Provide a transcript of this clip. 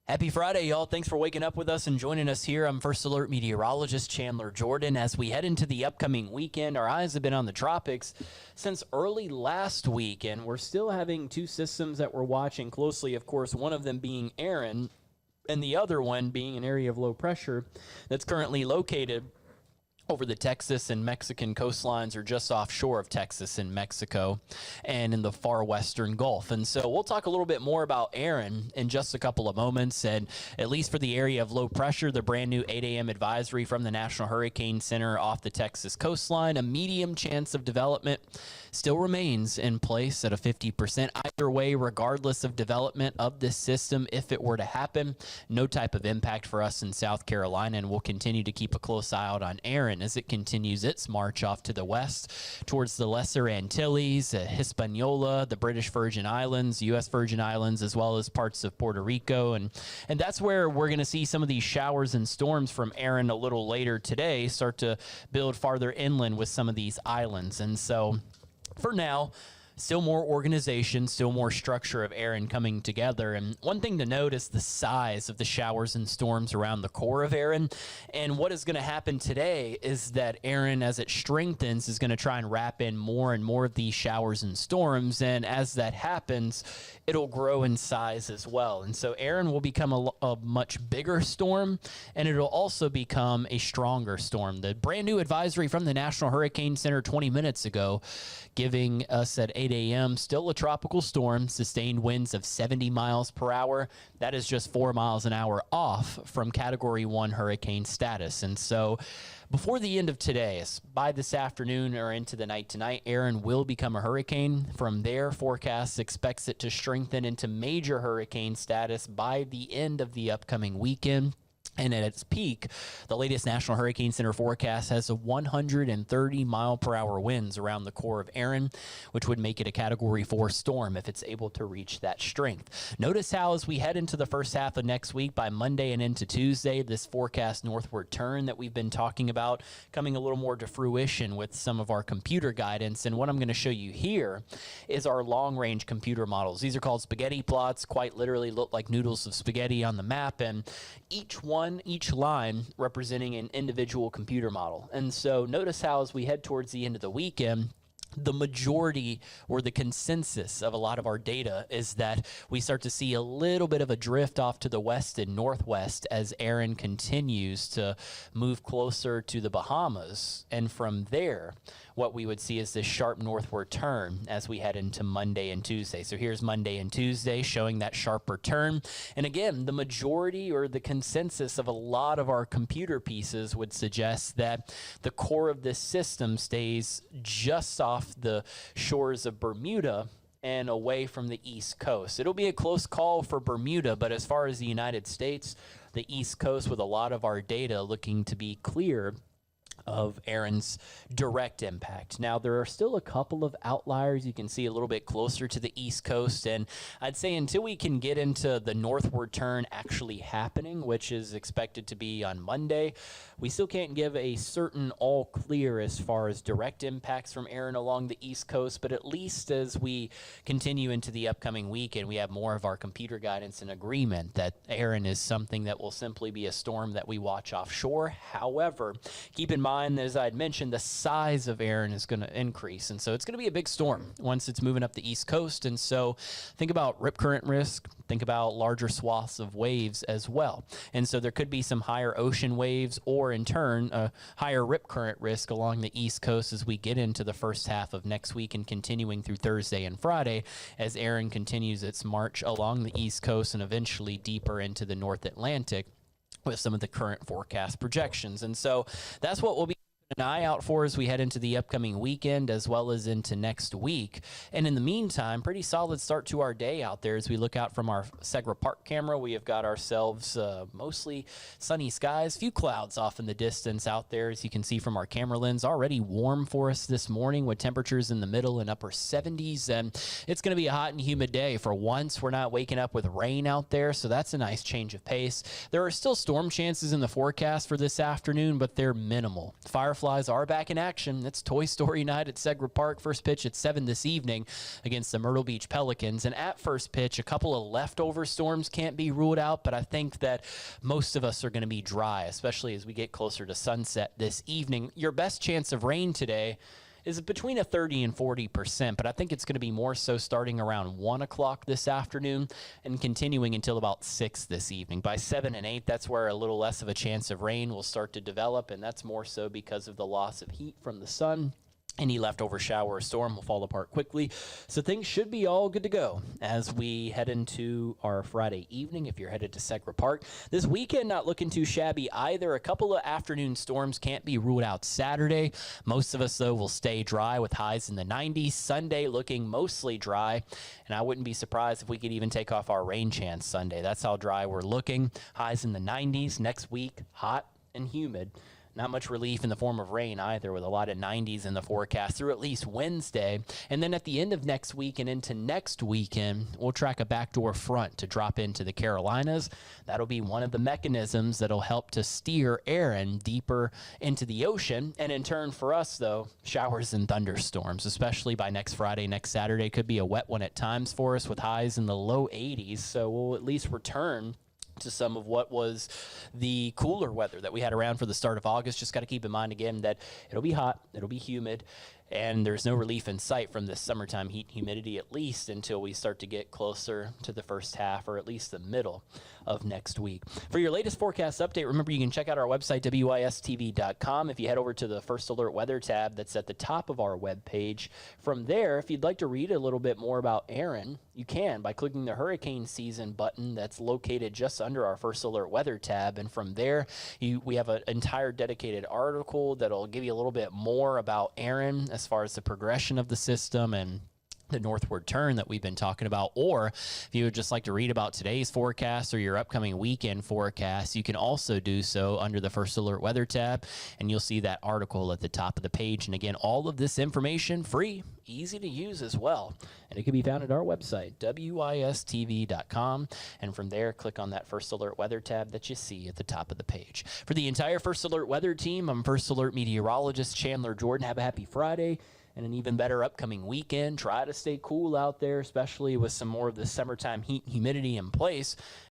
Happy Friday, y'all. Thanks for waking up with us and joining us here. I'm First Alert meteorologist Chandler Jordan. As we head into the upcoming weekend, our eyes have been on the tropics since early last week, and we're still having two systems that we're watching closely. Of course, one of them being Erin, and the other one being an area of low pressure that's currently located over the Texas and Mexican coastlines, or just offshore of Texas and Mexico and in the far western Gulf. And so we'll talk a little bit more about Erin in just a couple of moments. And at least for the area of low pressure, the brand new 8 a.m. advisory from the National Hurricane Center off the Texas coastline, a medium chance of development still remains in place at a 50%. Either way, regardless of development of this system, if it were to happen, no type of impact for us in South Carolina. And we'll continue to keep a close eye out on Erin as it continues its march off to the west towards the Lesser Antilles, Hispaniola, the British Virgin Islands, U.S. Virgin Islands, as well as parts of Puerto Rico. And that's where we're going to see some of these showers and storms from Erin a little later today start to build farther inland with some of these islands. And so for now, still more organization, still more structure of Erin coming together. And one thing to note is the size of the showers and storms around the core of Erin. And what is going to happen today is that Erin, as it strengthens, is going to try and wrap in more and more of these showers and storms. And as that happens, it'll grow in size as well. And so Erin will become a much bigger storm, and it'll also become a stronger storm. The brand new advisory from the National Hurricane Center 20 minutes ago, giving us at 8 a.m. still a tropical storm, sustained winds of 70 miles per hour. That is just 4 miles an hour off from Category 1 hurricane status. And so before the end of today, by this afternoon or into the night tonight, Erin will become a hurricane. From there, forecasts expects it to strengthen into major hurricane status by the end of the upcoming weekend. And at its peak, the latest National Hurricane Center forecast has a 130 mile per hour winds around the core of Erin, which would make it a Category 4 storm if it's able to reach that strength. Notice how as we head into the first half of next week, by Monday and into Tuesday, this forecast northward turn that we've been talking about coming a little more to fruition with some of our computer guidance. And what I'm going to show you here is our long-range computer models. These are called spaghetti plots, quite literally look like noodles of spaghetti on the map, and each line representing an individual computer model. And so notice how as we head towards the end of the weekend, the majority or the consensus of a lot of our data is that we start to see a little bit of a drift off to the west and northwest as Erin continues to move closer to the Bahamas. And from there, what we would see is this sharp northward turn as we head into Monday and Tuesday. So here's Monday and Tuesday showing that sharper turn. And again, the majority or the consensus of a lot of our computer pieces would suggest that the core of this system stays just off the shores of Bermuda and away from the East Coast. It'll be a close call for Bermuda, but as far as the United States, the East Coast, with a lot of our data looking to be clear of Erin's direct impact. Now, there are still a couple of outliers you can see a little bit closer to the East Coast, and I'd say until we can get into the northward turn actually happening, which is expected to be on Monday, we still can't give a certain all clear as far as direct impacts from Erin along the East Coast. But at least as we continue into the upcoming weekend, we have more of our computer guidance and agreement that Erin is something that will simply be a storm that we watch offshore. However, keep in mind, as I had mentioned, the size of Erin is going to increase. And so it's going to be a big storm once it's moving up the East Coast. And so think about rip current risk, think about larger swaths of waves as well. And so there could be some higher ocean waves, or in turn, a higher rip current risk along the East Coast as we get into the first half of next week and continuing through Thursday and Friday as Erin continues its march along the East Coast and eventually deeper into the North Atlantic with some of the current forecast projections. And so that's what we'll be an eye out for as we head into the upcoming weekend as well as into next week. And in the meantime, pretty solid start to our day out there as we look out from our Segra Park camera. We have got ourselves mostly sunny skies, few clouds off in the distance out there, as you can see from our camera lens. Already warm for us this morning with temperatures in the middle and upper 70s, and it's going to be a hot and humid day. For once, we're not waking up with rain out there, so that's a nice change of pace. There are still storm chances in the forecast for this afternoon, but they're minimal. Firefighters Fireflies are back in action. It's Toy Story night at Segra Park. First pitch at 7 this evening against the Myrtle Beach Pelicans. And at first pitch, a couple of leftover storms can't be ruled out, but I think that most of us are going to be dry, especially as we get closer to sunset this evening. Your best chance of rain today is between a 30 and 40%, but I think it's going to be more so starting around 1 o'clock this afternoon and continuing until about 6 this evening. By 7 and 8, that's where a little less of a chance of rain will start to develop, and that's more so because of the loss of heat from the sun. Any leftover shower or storm will fall apart quickly. So things should be all good to go as we head into our Friday evening if you're headed to Segra Park. This weekend not looking too shabby either. A couple of afternoon storms can't be ruled out Saturday. Most of us, though, will stay dry with highs in the 90s. Sunday looking mostly dry. And I wouldn't be surprised if we could even take off our rain chance Sunday. That's how dry we're looking. Highs in the 90s. Next week, hot and humid. Not much relief in the form of rain either, with a lot of 90s in the forecast through at least Wednesday. And then at the end of next week and into next weekend, we'll track a backdoor front to drop into the Carolinas. That'll be one of the mechanisms that'll help to steer Erin deeper into the ocean. And in turn for us, though, showers and thunderstorms, especially by next Friday, next Saturday, could be a wet one at times for us with highs in the low 80s. So we'll at least return to some of what was the cooler weather that we had around for the start of August. Just got to keep in mind again that it'll be hot, it'll be humid, and there's no relief in sight from this summertime heat humidity, at least until we start to get closer to the first half or at least the middle of next week. For your latest forecast update, remember you can check out our website, wistv.com. If you head over to the First Alert Weather tab that's at the top of our webpage. From there, if you'd like to read a little bit more about Erin, you can by clicking the hurricane season button that's located just under our First Alert Weather tab. And from there, we have an entire dedicated article that'll give you a little bit more about Erin as far as the progression of the system and the northward turn that we've been talking about. Or if you would just like to read about today's forecast or your upcoming weekend forecast, you can also do so under the First Alert Weather tab, and you'll see that article at the top of the page. And again, all of this information free, easy to use as well. And it can be found at our website, wistv.com. And from there, click on that First Alert Weather tab that you see at the top of the page. For the entire First Alert Weather team, I'm First Alert meteorologist Chandler Jordan. Have a happy Friday and an even better upcoming weekend. Try to stay cool out there, especially with some more of the summertime heat and humidity in place.